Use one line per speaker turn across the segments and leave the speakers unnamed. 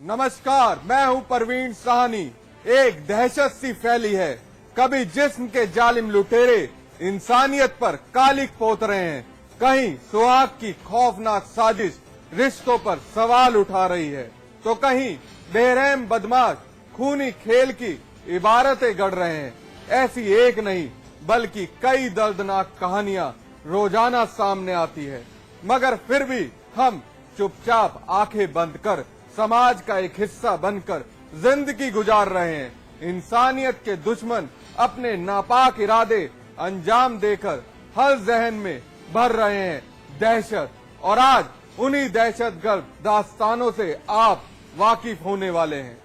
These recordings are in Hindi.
नमस्कार, मैं हूं परवीन साहनी। एक दहशत सी फैली है। कभी जिस्म के जालिम लुटेरे इंसानियत पर कालिक पोत रहे हैं, कहीं सुहाग की खौफनाक साजिश रिश्तों पर सवाल उठा रही है, तो कहीं बेरहम बदमाश खूनी खेल की इबारतें गढ़ रहे हैं। ऐसी एक नहीं बल्कि कई दर्दनाक कहानियां रोजाना सामने आती है, मगर फिर भी हम चुपचाप आंखें बंद कर समाज का एक हिस्सा बनकर जिंदगी गुजार रहे हैं। इंसानियत के दुश्मन अपने नापाक इरादे अंजाम देकर हर जहन में भर रहे हैं दहशत, और आज उन्हीं दहशतगर्द दास्तानों से आप वाकिफ होने वाले हैं।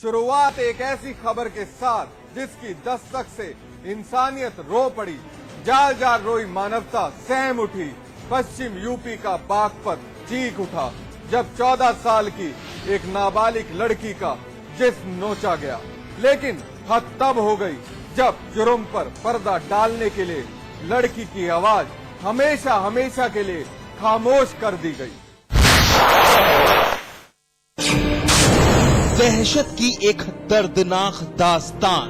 शुरुआत एक ऐसी खबर के साथ जिसकी दस्तक से इंसानियत रो पड़ी। जाल जाल रोई मानवता सहम उठी। पश्चिम यूपी का बागपत चीख उठा जब 14 साल की एक नाबालिग लड़की का जिस्म नोचा गया। लेकिन हद तब हो गई जब जुर्म पर पर्दा डालने के लिए लड़की की आवाज हमेशा हमेशा के लिए खामोश कर दी गई।
दहशत की एक दर्दनाक दास्तान,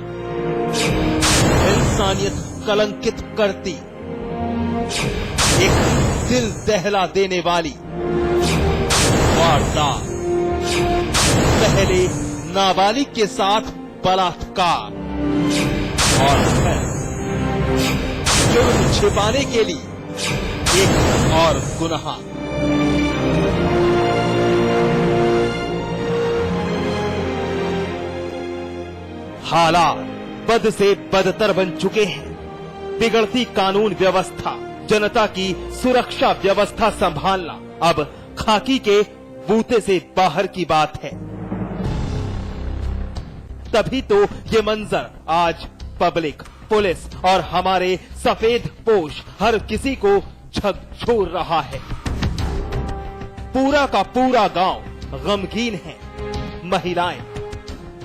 इंसानियत कलंकित करती एक दिल दहला देने वाली वारदात। पहले नाबालिग के साथ बलात्कार और फिर जुर्म छिपाने के लिए एक और गुनाह। हालात बद से बदतर बन चुके हैं। बिगड़ती कानून व्यवस्था, जनता की सुरक्षा व्यवस्था संभालना अब खाकी के बूते से बाहर की बात है। तभी तो ये मंजर आज पब्लिक, पुलिस और हमारे सफेद पोश हर किसी को झकझोर रहा है। पूरा का पूरा गांव गमगीन है। महिलाएं,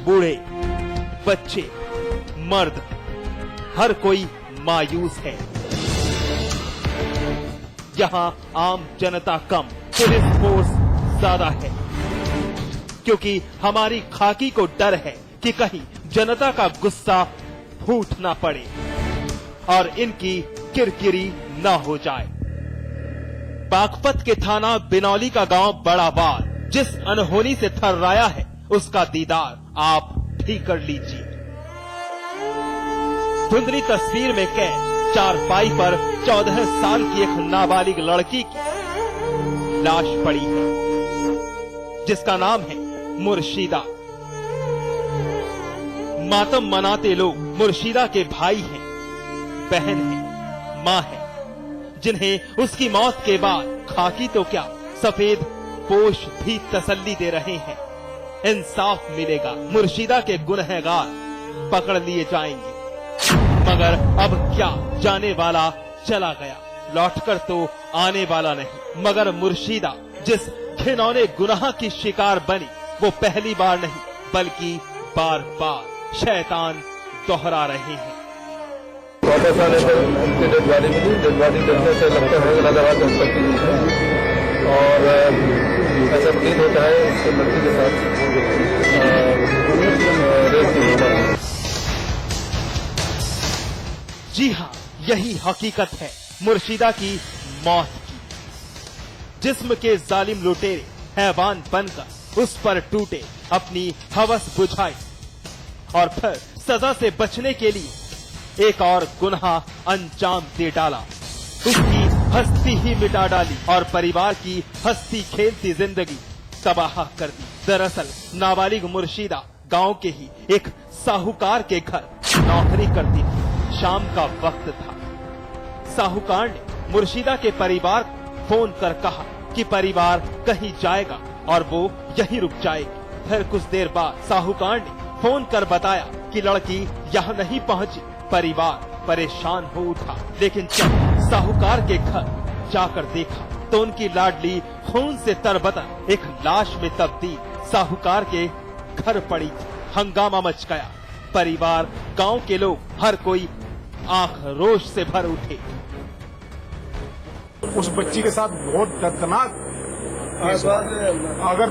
बूढ़े, बच्चे, मर्द, हर कोई मायूस है। यहां आम जनता कम, पुलिस फोर्स ज्यादा है, क्योंकि हमारी खाकी को डर है कि कहीं जनता का गुस्सा फूट ना पड़े और इनकी किरकिरी ना हो जाए। बागपत के थाना बिनौली का गांव बड़ा बार जिस अनहोनी से थर्राया है, उसका दीदार आप भी कर लीजिए। धुंधली तस्वीर में कैद चारपाई पर 14 साल की एक नाबालिग लड़की की लाश पड़ी है, जिसका नाम है मुर्शिदा। मातम मनाते लोग मुर्शिदा के भाई हैं, बहन हैं, मां है, जिन्हें उसकी मौत के बाद खाकी तो क्या सफेद पोश भी तसल्ली दे रहे हैं। इंसाफ मिलेगा, मुर्शिदा के गुनहगार पकड़ लिए जाएंगे। मगर अब क्या, जाने वाला चला गया, लौटकर तो आने वाला नहीं। मगर मुर्शिदा जिस घिनौने गुनाह की शिकार बनी, वो पहली बार नहीं बल्कि बार बार शैतान दोहरा रहे हैं।
वापस आने पर उनकी डेड बॉडी मिली। डेड बॉडी देखने से लगता है इलाहाबाद हॉस्पिटल की है, और ऐसा प्रतीत होता है उसके लड़की के साथ रेप हुआ।
जी हाँ, यही हकीकत है मुर्शिदा की मौत की। जिस्म के जालिम लुटेरे हैवान बनकर उस पर टूटे, अपनी हवस बुझाई और फिर सजा से बचने के लिए एक और गुनाह अंजाम दे डाला। उसकी हस्ती ही मिटा डाली और परिवार की हंसती खेलती जिंदगी तबाह कर दी। दरअसल नाबालिग मुर्शिदा गांव के ही एक साहूकार के घर नौकरी करती थी। शाम का वक्त था। साहूकार ने मुर्शिदा के परिवार को फोन कर कहा कि परिवार कहीं जाएगा और वो यहीं रुक जाएगी। फिर कुछ देर बाद साहूकार ने फोन कर बताया कि लड़की यहाँ नहीं पहुंची, परिवार परेशान हो उठा, लेकिन जब साहूकार के घर जाकर देखा तो उनकी लाडली खून से तरबतर एक लाश में तब्दील साहूकार के घर पड़ी थी। हंगामा मच गया। परिवार, गांव के लोग, हर कोई आंख रोष से भर उठे।
उस बच्ची के साथ बहुत दर्दनाक, अगर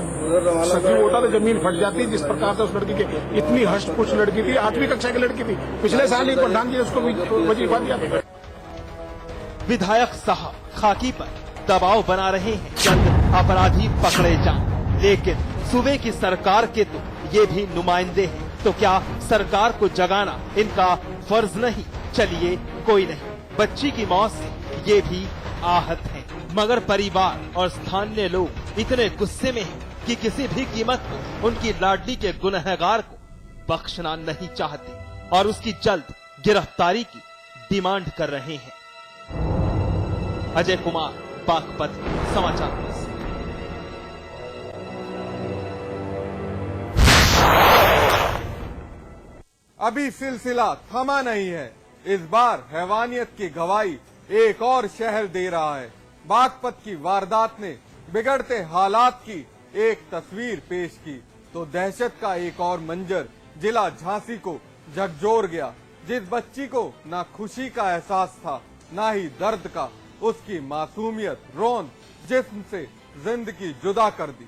सजीव होता तो जमीन फट जाती। जिस प्रकार से उस लड़की के, इतनी हष्ट पुष्ट लड़की थी, 8वीं कक्षा की लड़की थी। पिछले साल ही प्रधान जी ने उसको वजीफा दिया था।
विधायक साहब खाकी पर दबाव बना रहे हैं, जल्द अपराधी पकड़े जाएं। लेकिन सूबे की सरकार के तो ये भी नुमाइंदे हैं, तो क्या सरकार को जगाना इनका फर्ज नहीं? चलिए कोई नहीं, बच्ची की मौत से ये भी आहत हैं, मगर परिवार और स्थानीय लोग इतने गुस्से में हैं कि किसी भी कीमत पर उनकी लाडली के गुनहगार को बख्शना नहीं चाहते और उसकी जल्द गिरफ्तारी की डिमांड कर रहे हैं। अजय कुमार, बागपत समाचार प्लस।
अभी सिलसिला थमा नहीं है। इस बार हैवानियत की गवाही एक और शहर दे रहा है। बागपत की वारदात ने बिगड़ते हालात की एक तस्वीर पेश की तो दहशत का एक और मंजर जिला झांसी को झकझोर गया। जिस बच्ची को ना खुशी का एहसास था ना ही दर्द का, उसकी मासूमियत रौन जिस्म से जिंदगी जुदा कर दी।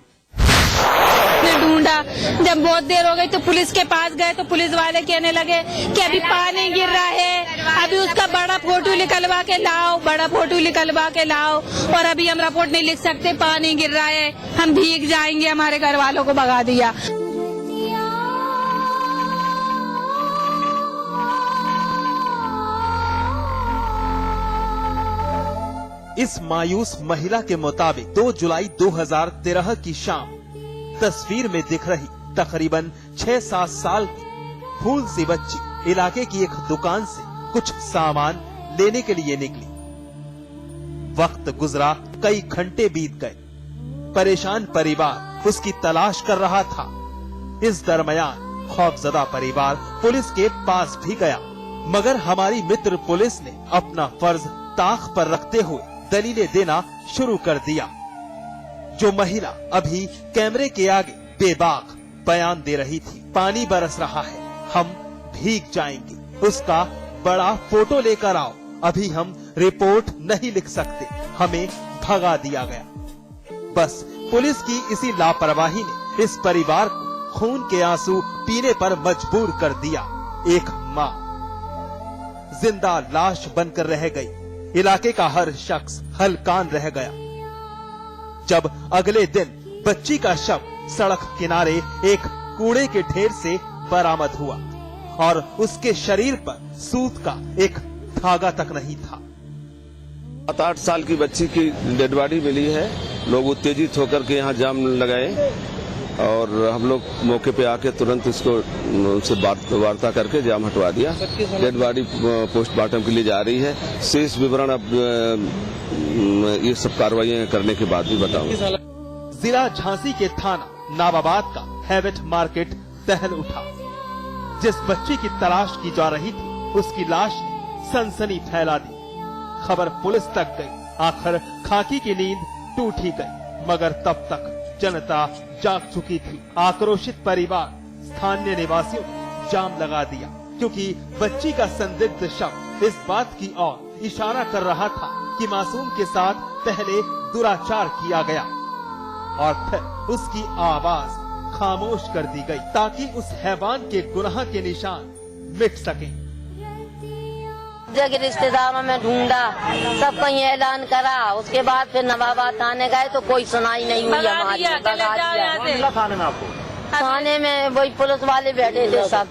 ने ढूंढा, जब बहुत देर हो गई तो पुलिस के पास गए तो पुलिस वाले कहने लगे कि अभी पानी गिर रहा है, अभी उसका बड़ा फोटो निकलवा के लाओ, बड़ा फोटो निकलवा के लाओ, और अभी हम रिपोर्ट नहीं लिख सकते, पानी गिर रहा है, हम भीग जाएंगे। हमारे घर वालों को भगा दिया।
इस मायूस महिला के मुताबिक 2 जुलाई 2013 की शाम तस्वीर में दिख रही तकरीबन 6-7 साल की फूल सी बच्ची इलाके की एक दुकान से कुछ सामान लेने के लिए निकली। वक्त गुजरा, कई घंटे बीत गए। परेशान परिवार उसकी तलाश कर रहा था। इस दरमियान खौफजदा परिवार पुलिस के पास भी गया, मगर हमारी मित्र पुलिस ने अपना फर्ज ताक पर रखते हुए दलीलें देना शुरू कर दिया। जो महिला अभी कैमरे के आगे बेबाक बयान दे रही थी, पानी बरस रहा है, हम भीग जाएंगे, उसका बड़ा फोटो लेकर आओ, अभी हम रिपोर्ट नहीं लिख सकते, हमें भगा दिया गया। बस पुलिस की इसी लापरवाही ने इस परिवार को खून के आंसू पीने पर मजबूर कर दिया। एक माँ जिंदा लाश बनकर रह गई। इलाके का हर शख्स हलकान रह गया जब अगले दिन बच्ची का शव सड़क किनारे एक कूड़े के ढेर से बरामद हुआ और उसके शरीर पर सूत का एक धागा तक नहीं था।
7-8 साल की बच्ची की डेड बॉडी मिली है। लोग उत्तेजित होकर के यहाँ जाम लगाए और हम लोग मौके पे आके तुरंत इसको उनसे वार्ता करके जाम हटवा दिया। डेड बॉडी पोस्टमार्टम के लिए जा रही है। शेष विवरण अब ये सब कार्रवाई करने के बाद भी बताऊंगा।
जिला झांसी के थाना नाबाबाद का हैवेट मार्केट दहल उठा। जिस बच्ची की तलाश की जा रही थी, उसकी लाश ने सनसनी फैला दी। खबर पुलिस तक गई। आखिर खाकी की नींद टूट ही गई, मगर तब तक जनता जाग चुकी थी। आक्रोशित परिवार, स्थानीय निवासियों ने जाम लगा दिया, क्योंकि बच्ची का संदिग्ध शव इस बात की ओर इशारा कर रहा था कि मासूम के साथ पहले दुराचार किया गया और फिर उसकी आवाज खामोश कर दी गई ताकि उस हैवान के गुनाह के निशान मिट सके।
जगह रिश्तेदारों में ढूंढा, सब कहीं ऐलान करा, उसके बाद फिर नवाबाद थाने गए तो कोई सुनाई नहीं हुई हमारी।
थाने में आपको?
थाने में वही पुलिस वाले बैठे थे सब।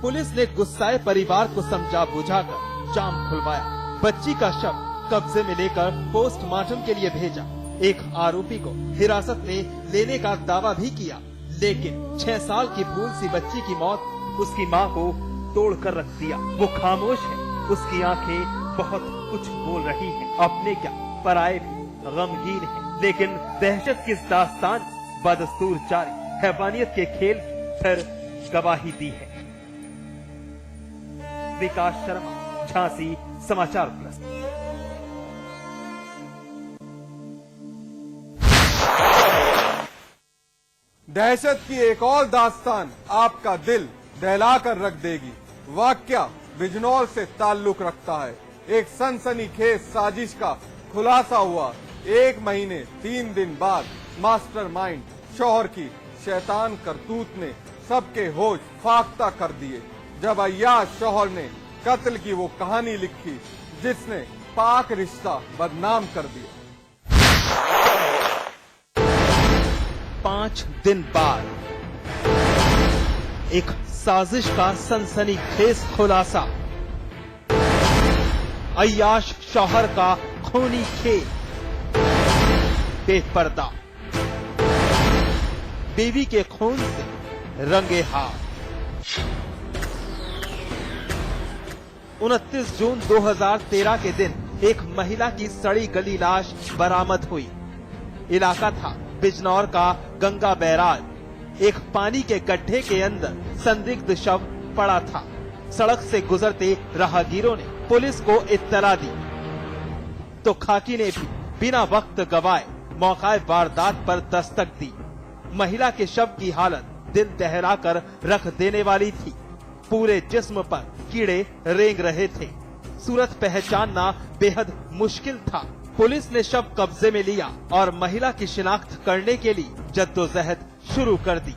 पुलिस ने गुस्साए परिवार को समझा बुझाकर जाम खुलवाया। बच्ची का शव कब्जे में लेकर पोस्टमार्टम के लिए भेजा। एक आरोपी को हिरासत में लेने का दावा भी किया, लेकिन 6 साल की फूल सी बच्ची की मौत उसकी मां को तोड़ कर रख दिया। वो खामोश है, उसकी आंखें बहुत कुछ बोल रही हैं। अपने क्या, पराये भी गमगीन है, लेकिन दहशत की इस दास्तान बदस्तूर जारी हैवानियत के खेल की फिर गवाही दी है। विकास शर्मा, झांसी समाचार प्लस।
दहशत की एक और दास्तान आपका दिल दहला कर रख देगी। वाकया बिजनौर से ताल्लुक रखता है। एक सनसनीखेज साजिश का खुलासा हुआ। 1 महीने 3 दिन बाद मास्टरमाइंड शौहर की शैतान करतूत ने सबके होश फाख्ता कर दिए जब अय्याज शौहर ने कत्ल की वो कहानी लिखी जिसने पाक रिश्ता बदनाम कर दिया।
5 दिन बाद एक साजिश का सनसनीखेज खुलासा। अय्याज शौहर का खूनी खेल बेपर्दा, बीवी के खून से रंगे हाथ। 29 जून 2013 के दिन एक महिला की सड़ी गली लाश बरामद हुई। इलाका था बिजनौर का गंगा बैराज। एक पानी के गड्ढे के अंदर संदिग्ध शव पड़ा था। सड़क से गुजरते राहगीरों ने पुलिस को इत्तला दी तो खाकी ने भी बिना वक्त गवाए मौका वारदात पर दस्तक दी। महिला के शव की हालत दिल दहला कर रख देने वाली थी। पूरे जिस्म पर कीड़े रेंग रहे थे। सूरत पहचानना बेहद मुश्किल था। पुलिस ने शव कब्जे में लिया और महिला की शिनाख्त करने के लिए जद्दोजहद शुरू कर दी।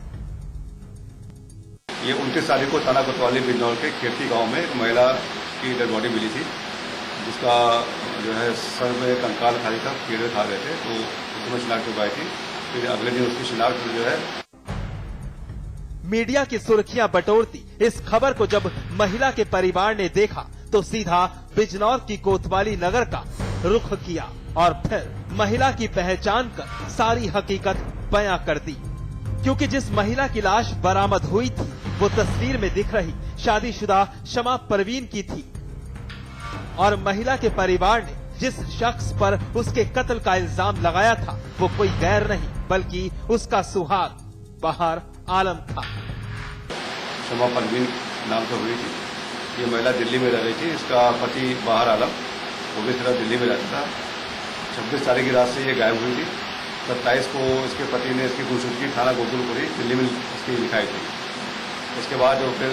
ये 29 तारीख को थाना कोतवाली बिजनौर के खेती गांव में एक महिला की डेड बॉडी मिली थी, जिसका जो है सर में कंकाल खाली था, कीड़े खा गए थे, तो उसमें शिनाख्त हो गई थी। फिर अगले दिन उसकी शिनाख्त जो है
मीडिया की सुर्खियां बटोरती इस खबर को जब महिला के परिवार ने देखा तो सीधा बिजनौर की कोतवाली नगर का रुख किया और फिर महिला की पहचान कर सारी हकीकत बयां कर दी। क्योंकि जिस महिला की लाश बरामद हुई थी वो तस्वीर में दिख रही शादीशुदा शमा परवीन की थी और महिला के परिवार ने जिस शख्स पर उसके कत्ल का इल्जाम लगाया था वो कोई गैर नहीं बल्कि उसका सुहाग बहार आलम था।
शमा परवीन नाम से हुई थी। ये महिला दिल्ली में रह रही थी। इसका पति बहार आलम वो भी सिर्फ दिल्ली में रहता था। 26 तारीख की रात से ये गायब हुई थी। 27 को इसके पति ने इसकी गुमशुदगी थाना गोकुलपुरी दिल्ली में इसकी लिखाई थी। उसके बाद वो फिर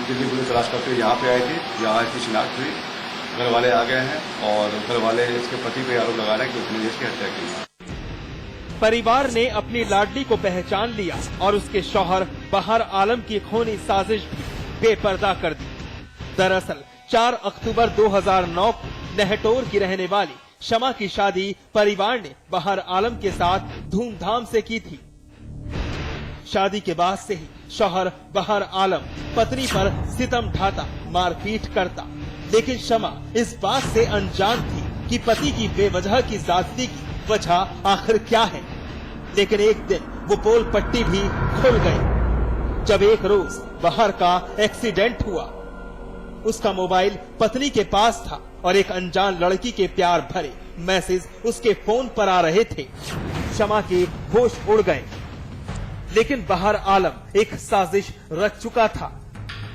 दिल्ली पुलिस तलाश करते हुए यहाँ पे आई थी। यहाँ इसकी शिनाख्त हुई। घर वाले आ गए हैं और घर वाले इसके पति पे आरोप लगा रहे हैं कि उसने इसकी हत्या की।
परिवार ने अपनी लाडली को पहचान लिया और उसके शौहर बहार आलम की खूनी साजिश भी बेपर्दा कर दी। दरअसल 4 अक्टूबर 2009 को नहटोर की रहने वाली शमा की शादी परिवार ने बहार आलम के साथ धूमधाम से की थी। शादी के बाद से ही शौहर बहार आलम पत्नी पर सितम ढाता, मारपीट करता, लेकिन शमा इस बात से अनजान थी कि पति की बेवजह की ज्यादती की वजह आखिर क्या है। लेकिन एक दिन वो पोल पट्टी भी खुल गई जब एक रोज बहार का एक्सीडेंट हुआ। उसका मोबाइल पत्नी के पास था और एक अनजान लड़की के प्यार भरे मैसेज उसके फोन पर आ रहे थे। शमा के होश उड़ गए, लेकिन बहार आलम एक साजिश रच चुका था।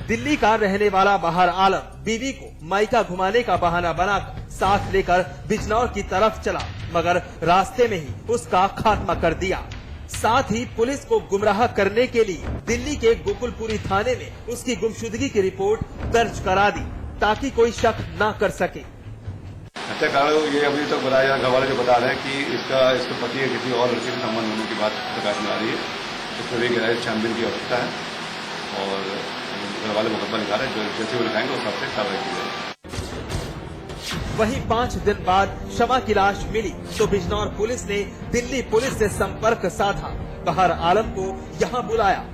दिल्ली का रहने वाला बहार आलम बीवी को मायका घुमाने का बहाना बनाकर साथ लेकर बिजनौर की तरफ चला, मगर रास्ते में ही उसका खात्मा कर दिया। साथ ही पुलिस को गुमराह करने के लिए दिल्ली के गोकुलपुरी थाने में उसकी गुमशुदगी की रिपोर्ट दर्ज करा दी ताकि कोई शक न कर सके।
हत्या कारण ये अभी तक बताया, घर वाले जो बता रहे हैं कि इसके पति या किसी और लड़के से संबंध होने की बात प्रकाश में आ रही है। इसमें भी गहराई छानबीन की आवश्यकता है और घर वाले मुकदमा लिखा रहे हैं। जैसे वो लिखाएंगे उस सबसे कार्रवाई की जाएगी।
वहीं 5 दिन बाद शमा की लाश मिली तो बिजनौर पुलिस ने दिल्ली पुलिस से संपर्क साधा, बहार आलम को यहाँ बुलाया।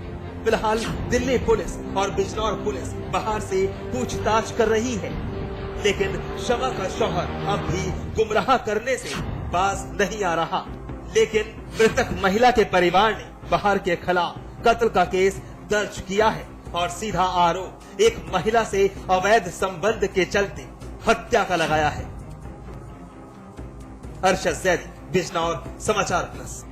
फिलहाल दिल्ली पुलिस और बिजनौर पुलिस बहार से पूछताछ कर रही है, लेकिन शमा का शौहर अब भी गुमराह करने से बाज नहीं आ रहा। लेकिन मृतक महिला के परिवार ने बहार के खिलाफ कत्ल का केस दर्ज किया है और सीधा आरोप एक महिला से अवैध संबंध के चलते हत्या का लगाया है। अरशद जैदी, बिजनौर समाचार प्लस।